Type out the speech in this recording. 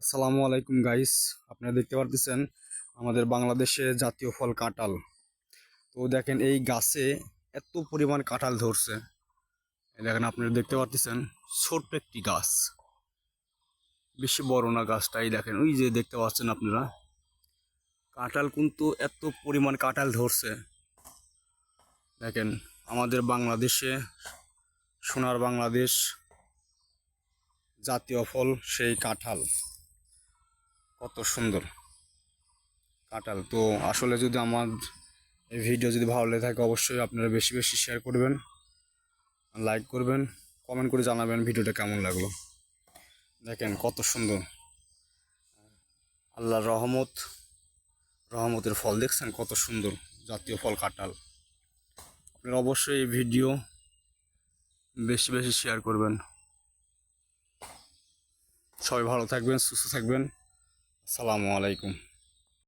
আসসালামু আলাইকুম গাইস। আপনারা দেখতে পারতেছেন আমাদের বাংলাদেশে জাতীয় ফল কাঁঠাল। তো দেখেন এই গাছে এত পরিমাণ কাঁঠাল ধরছে। এই দেখেন আপনারা দেখতে পারতেছেন ছোট্ট একটি গাছ, বেশি বড় না গাছটা। এই দেখেন ওই যে দেখতে পাচ্ছেন আপনারা কাঁঠাল, কিন্তু এত পরিমাণ কাঁঠাল ধরছে। দেখেন আমাদের বাংলাদেশে, সোনার বাংলাদেশ, জাতীয় ফল সেই কাঁঠাল, কত সুন্দর কাঁঠাল। তো আসলে যদি আমার এই ভিডিও যদি ভালো লেগে থাকে, অবশ্যই আপনারা বেশি বেশি শেয়ার করবেন, লাইক করবেন, কমেন্ট করে জানাবেন ভিডিওটা কেমন লাগলো। দেখেন কত সুন্দর, আল্লাহর রহমত, রহমতের ফল দেখছেন কত সুন্দর, জাতীয় ফল কাঁঠাল। আপনারা অবশ্যই এই ভিডিও বেশি বেশি শেয়ার করবেন। সবাই ভালো থাকবেন, সুস্থ থাকবেন। আসসালামু আলাইকুম।